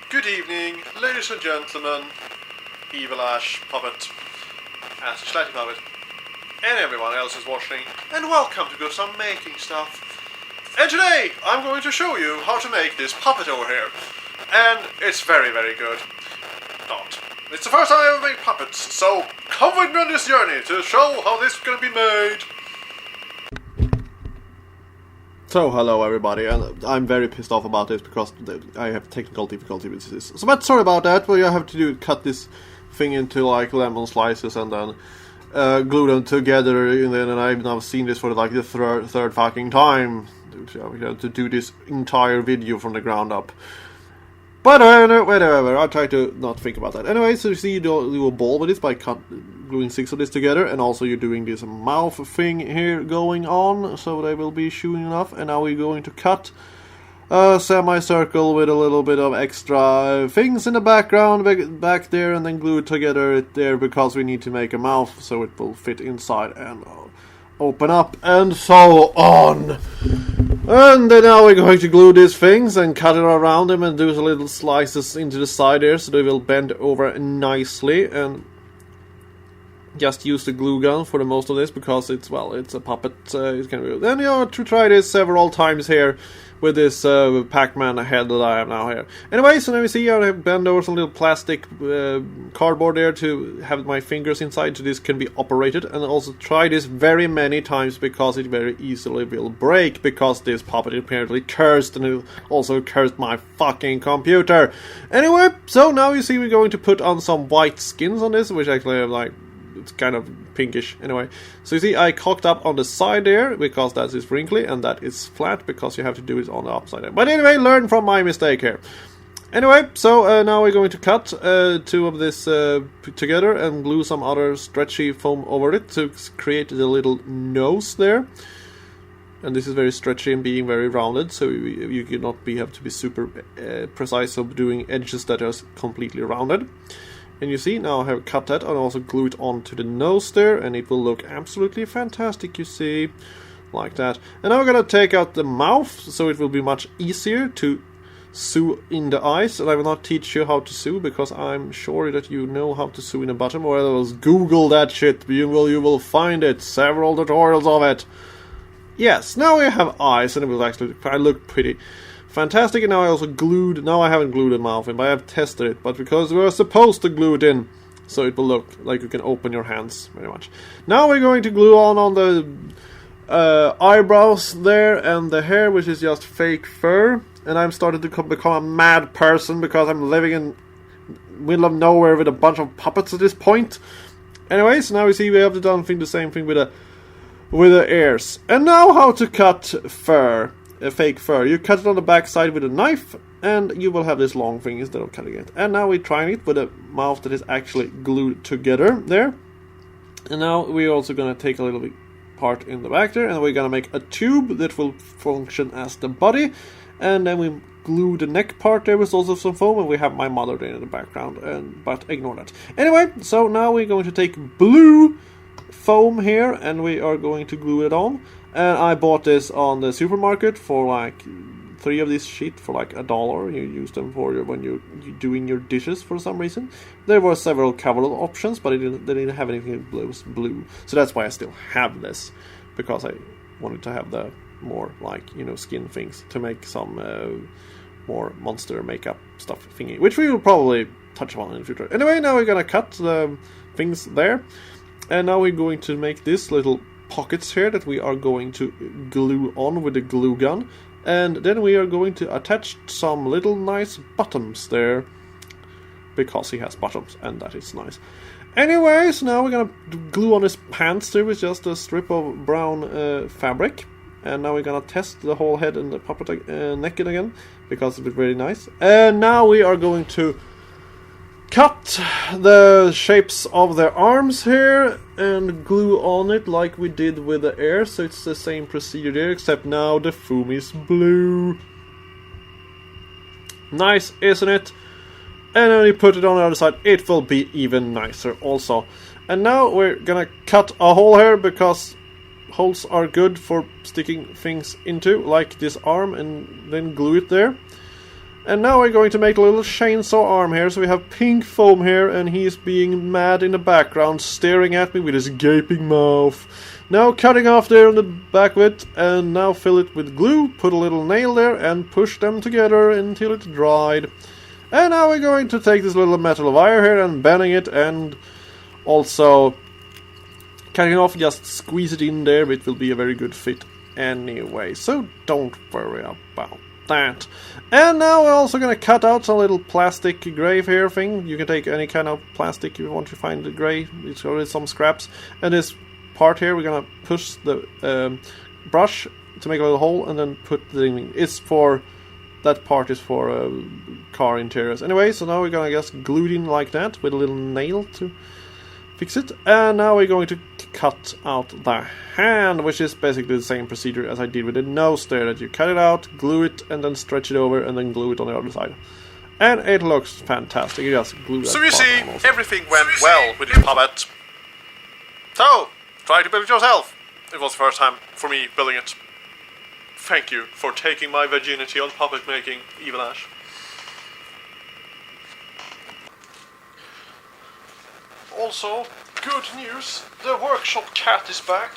Good evening, ladies and gentlemen, Evil Ash Puppet, Ashy Slashy Puppet, and everyone else is watching, and welcome to Go Some Making Stuff. And today, I'm going to show you how to make this puppet over here. And it's very, very good. Not. It's the first time I ever made puppets, so come with me on this journey to show how this is going to be made. So, hello everybody, and I'm very pissed off about this because I have technical difficulty with this. So, but sorry about that, what you have to do is cut this thing into like lemon slices and then glue them together, and I've now seen this for like the third fucking time to do this entire video from the ground up. But whatever, I'll try to not think about that. Anyway, so you see you do a ball with this by gluing 6 of this together, and also you're doing this mouth thing here going on, so they will be shooting enough. And now we're going to cut a semicircle with a little bit of extra things in the background back there, and then glue it together there because we need to make a mouth so it will fit inside and open up and so on. And then now we're going to glue these things and cut it around them and do some little slices into the side there so they will bend over nicely, and just use the glue gun for the most of this because it's a puppet. It can be. Then you have to try this several times here with this Pac-Man head that I have now here. Anyway, so now you see I have bent over some little plastic cardboard there to have my fingers inside so this can be operated, and also try this very many times because it very easily will break because this puppet apparently cursed, and it also cursed my fucking computer. Anyway, so now you see we're going to put on some white skins on this, which actually have like, it's kind of pinkish. Anyway, so you see I cocked up on the side there because that is wrinkly, and that is flat because you have to do it on the upside down. But anyway, learn from my mistake here. Anyway, so now we're going to cut 2 of this together and glue some other stretchy foam over it to create the little nose there. And this is very stretchy and being very rounded, so you cannot have to be super precise of doing edges that are completely rounded. And you see, now I have cut that and also glue it onto the nose there, and it will look absolutely fantastic, you see, like that. And now we're gonna take out the mouth, so it will be much easier to sew in the eyes. And I will not teach you how to sew, because I'm sure that you know how to sew in the bottom, or else Google that shit, you will find it, several tutorials of it. Yes, now we have eyes, and it will actually look pretty fantastic. And now I also I haven't glued the mouth in, but I have tested it, but because we were supposed to glue it in, so it will look like you can open your hands very much. Now we're going to glue on the eyebrows there and the hair, which is just fake fur. And I'm starting to become a mad person because I'm living in the middle of nowhere with a bunch of puppets at this point. Anyway, so now we see we have done the same thing with the ears. And now how to cut fur. Fake fur. You cut it on the back side with a knife, and you will have this long thing instead of cutting it. And now we're trying it with a mouth that is actually glued together there. And now we're also going to take a little bit part in the back there, and we're going to make a tube that will function as the body. And then we glue the neck part there with also some foam, and we have my mother there in the background, but ignore that. Anyway, so now we're going to take blue foam here, and we are going to glue it on. And I bought this on the supermarket for like 3 of these sheet for like $1. You use them for when you're doing your dishes for some reason. There were several cover options, but they didn't have anything blue. So that's why I still have this, because I wanted to have the more like, skin things to make some more monster makeup stuff thingy, which we will probably touch on in the future. Anyway, now we're gonna cut the things there, and now we're going to make this little pockets here that we are going to glue on with the glue gun, and then we are going to attach some little nice bottoms there because he has bottoms, and that is nice. Anyways, now we're gonna glue on his pants there with just a strip of brown fabric, and now we're gonna test the whole head and the puppet naked again because it's very nice. And now we are going to cut the shapes of their arms here and glue on it like we did with the air, so it's the same procedure there, except now the foam is blue. Nice, isn't it? And then you put it on the other side, it will be even nicer also. And now we're gonna cut a hole here because holes are good for sticking things into, like this arm, and then glue it there. And now we're going to make a little chainsaw arm here. So we have pink foam here, and he's being mad in the background, staring at me with his gaping mouth. Now cutting off there on the back of it, and now fill it with glue, put a little nail there, and push them together until it's dried. And now we're going to take this little metal wire here and bending it, and also cutting off, just squeeze it in there. It will be a very good fit anyway, so don't worry about that. And now we're also going to cut out some little plastic grave here thing. You can take any kind of plastic you want to find the gray. It's already some scraps. And this part here, we're going to push the brush to make a little hole and then put the thing. It's for, that part is for car interiors. Anyway, so now we're going to just glue it in like that with a little nail to fix it. And now we're going to cut out the hand, which is basically the same procedure as I did with the nose there, that you cut it out, glue it, and then stretch it over, and then glue it on the other side. And it looks fantastic. You just glue that. So you see, everything went well with this puppet. So, try to build it yourself. It was the first time for me building it. Thank you for taking my virginity on puppet making, Evil Ash. Also, good news, the workshop cat is back.